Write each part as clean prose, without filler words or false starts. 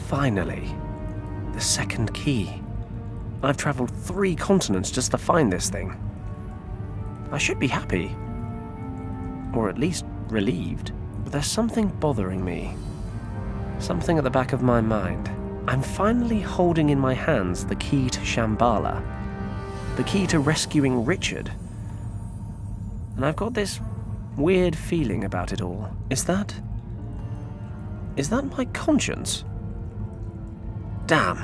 Finally. The second key. I've traveled 3 continents just to find this thing. I should be happy. Or at least relieved. But there's something bothering me. Something at the back of my mind. I'm finally holding in my hands the key to Shambhala. The key to rescuing Richard. And I've got this weird feeling about it all. Is that my conscience? Damn,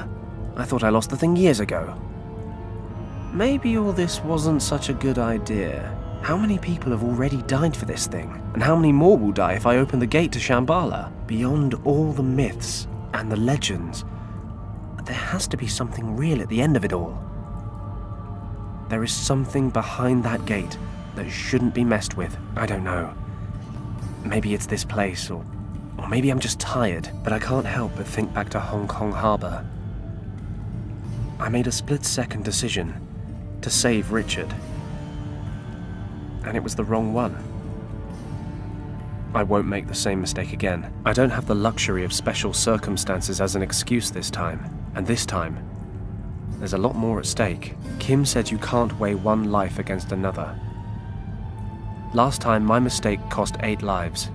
I thought I lost the thing years ago. Maybe all this wasn't such a good idea. How many people have already died for this thing? And how many more will die if I open the gate to Shambhala? Beyond all the myths and the legends, there has to be something real at the end of it all. There is something behind that gate that shouldn't be messed with. I don't know. Maybe it's this place, or maybe I'm just tired, but I can't help but think back to Hong Kong Harbor. I made a split-second decision to save Richard. And it was the wrong one. I won't make the same mistake again. I don't have the luxury of special circumstances as an excuse this time. And this time, there's a lot more at stake. Kim said you can't weigh one life against another. Last time, my mistake cost 8 lives.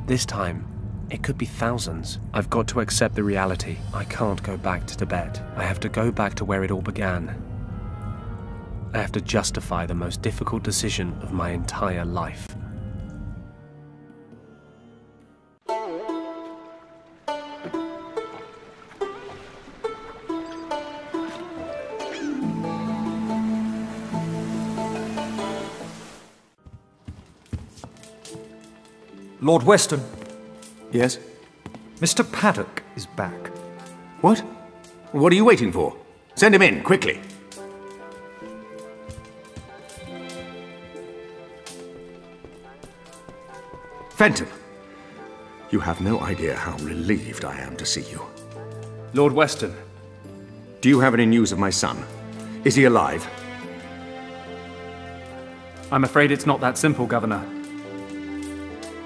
This time, it could be thousands. I've got to accept the reality. I can't go back to Tibet. I have to go back to where it all began. I have to justify the most difficult decision of my entire life. Lord Weston. Yes? Mr. Paddock is back. What? What are you waiting for? Send him in, quickly. Fenton, you have no idea how relieved I am to see you. Lord Weston. Do you have any news of my son? Is he alive? I'm afraid it's not that simple, Governor.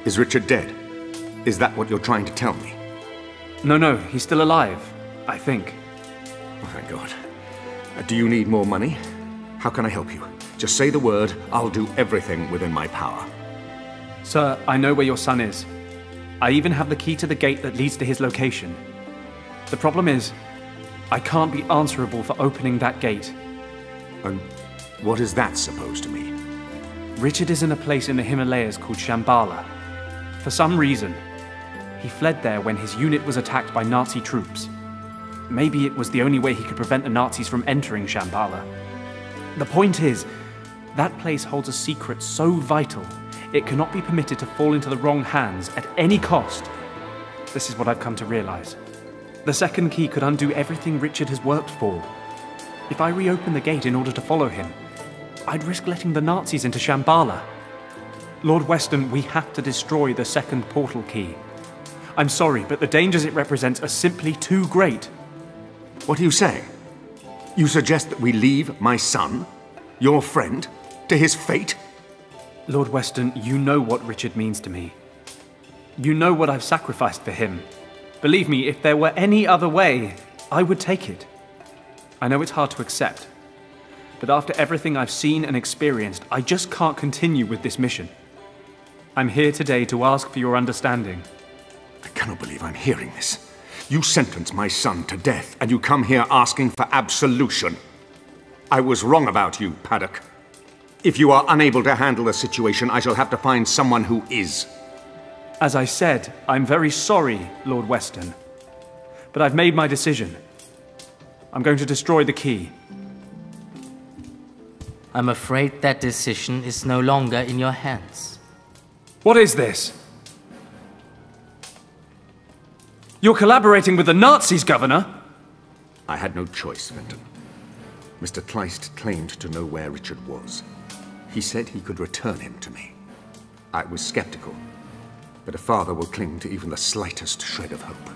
Is Richard dead? Is that what you're trying to tell me? No, he's still alive, I think. Oh, thank God. Do you need more money? How can I help you? Just say the word, I'll do everything within my power. Sir, I know where your son is. I even have the key to the gate that leads to his location. The problem is, I can't be answerable for opening that gate. And what is that supposed to mean? Richard is in a place in the Himalayas called Shambhala. For some reason, he fled there when his unit was attacked by Nazi troops. Maybe it was the only way he could prevent the Nazis from entering Shambhala. The point is, that place holds a secret so vital, it cannot be permitted to fall into the wrong hands at any cost. This is what I've come to realize. The second key could undo everything Richard has worked for. If I reopen the gate in order to follow him, I'd risk letting the Nazis into Shambhala. Lord Weston, we have to destroy the second portal key. I'm sorry, but the dangers it represents are simply too great. What are you saying? You suggest that we leave my son, your friend, to his fate? Lord Weston, you know what Richard means to me. You know what I've sacrificed for him. Believe me, if there were any other way, I would take it. I know it's hard to accept, but after everything I've seen and experienced, I just can't continue with this mission. I'm here today to ask for your understanding. I cannot believe I'm hearing this. You sentence my son to death, and you come here asking for absolution. I was wrong about you, Paddock. If you are unable to handle the situation, I shall have to find someone who is. As I said, I'm very sorry, Lord Weston. But I've made my decision. I'm going to destroy the key. I'm afraid that decision is no longer in your hands. What is this? You're collaborating with the Nazis, Governor! I had no choice, Fenton. Mr. Kleist claimed to know where Richard was. He said he could return him to me. I was skeptical, but a father will cling to even the slightest shred of hope.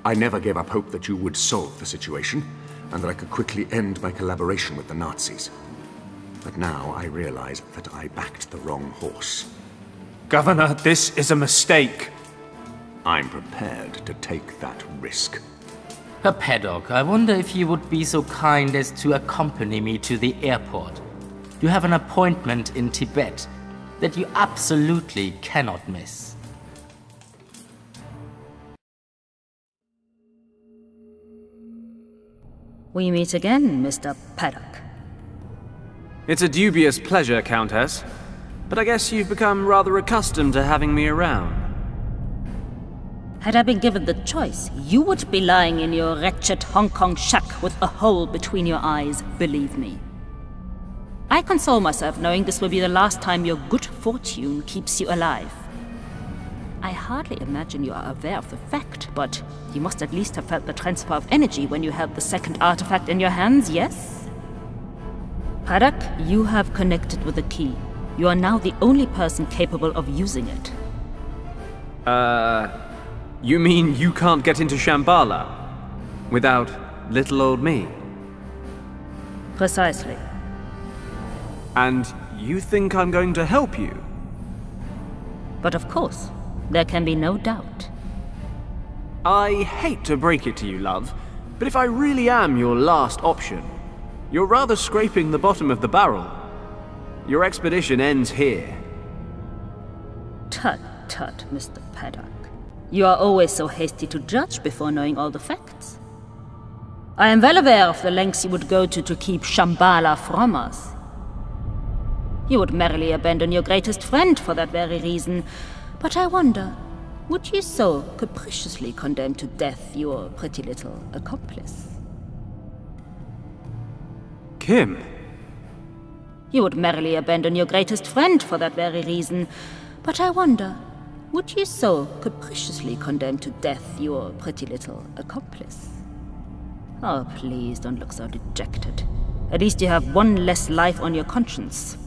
I never gave up hope that you would solve the situation, and that I could quickly end my collaboration with the Nazis. But now I realize that I backed the wrong horse. Governor, this is a mistake. I'm prepared to take that risk. Herr Paddock, I wonder if you would be so kind as to accompany me to the airport. You have an appointment in Tibet that you absolutely cannot miss. We meet again, Mr. Paddock. It's a dubious pleasure, Countess. But I guess you've become rather accustomed to having me around. Had I been given the choice, you would be lying in your wretched Hong Kong shack with a hole between your eyes, believe me. I console myself knowing this will be the last time your good fortune keeps you alive. I hardly imagine you are aware of the fact, but you must at least have felt the transfer of energy when you held the second artifact in your hands, yes? Paddock, you have connected with the key. You are now the only person capable of using it. You mean you can't get into Shambhala without little old me? Precisely. And you think I'm going to help you? But of course, there can be no doubt. I hate to break it to you, love, but if I really am your last option, you're rather scraping the bottom of the barrel. Your expedition ends here. Tut, tut, Mr. Paddock. You are always so hasty to judge before knowing all the facts. I am well aware of the lengths you would go to keep Shambhala from us. You would merrily abandon your greatest friend for that very reason. But I wonder, would you so capriciously condemn to death your pretty little accomplice? Kim. You would merrily abandon your greatest friend for that very reason. But I wonder, would you so capriciously condemn to death your pretty little accomplice? Oh, please don't look so dejected. At least you have one less life on your conscience.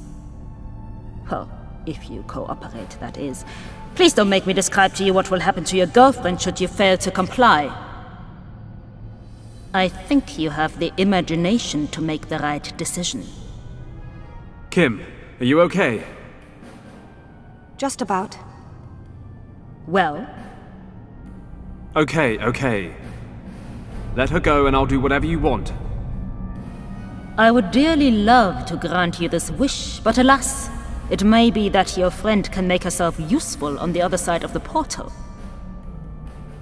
Well, if you cooperate, that is. Please don't make me describe to you what will happen to your girlfriend should you fail to comply. I think you have the imagination to make the right decision. Kim, are you okay? Just about. Well? Okay. Let her go and I'll do whatever you want. I would dearly love to grant you this wish, but alas, it may be that your friend can make herself useful on the other side of the portal.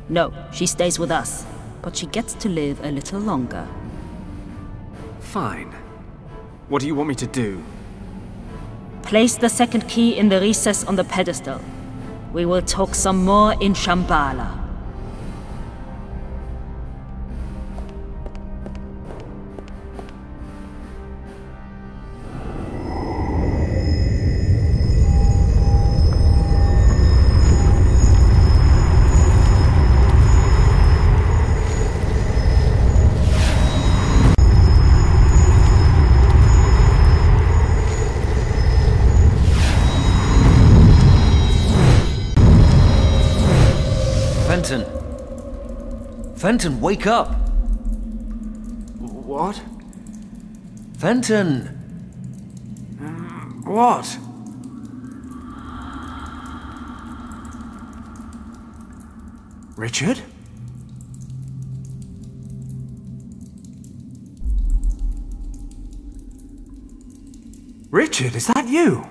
No, she stays with us, but she gets to live a little longer. Fine. What do you want me to do? Place the second key in the recess on the pedestal. We will talk some more in Shambhala. Fenton, wake up! What? Fenton! What? Richard? Richard, is that you?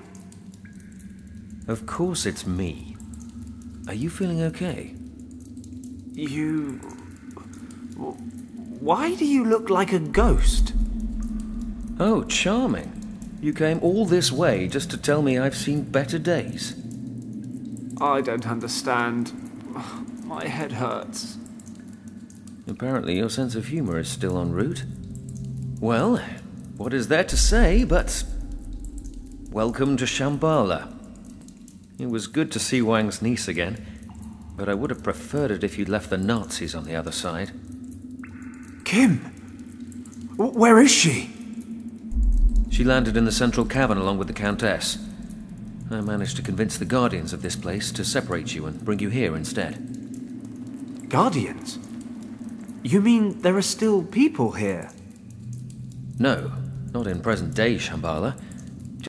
Of course it's me. Are you feeling okay? Why do you look like a ghost? Oh, charming. You came all this way just to tell me I've seen better days. I don't understand. My head hurts. Apparently your sense of humor is still en route. Well, what is there to say but... welcome to Shambhala. It was good to see Wang's niece again, but I would have preferred it if you'd left the Nazis on the other side. Kim! Where is she? She landed in the central cavern along with the Countess. I managed to convince the Guardians of this place to separate you and bring you here instead. Guardians? You mean there are still people here? No, not in present-day Shambhala.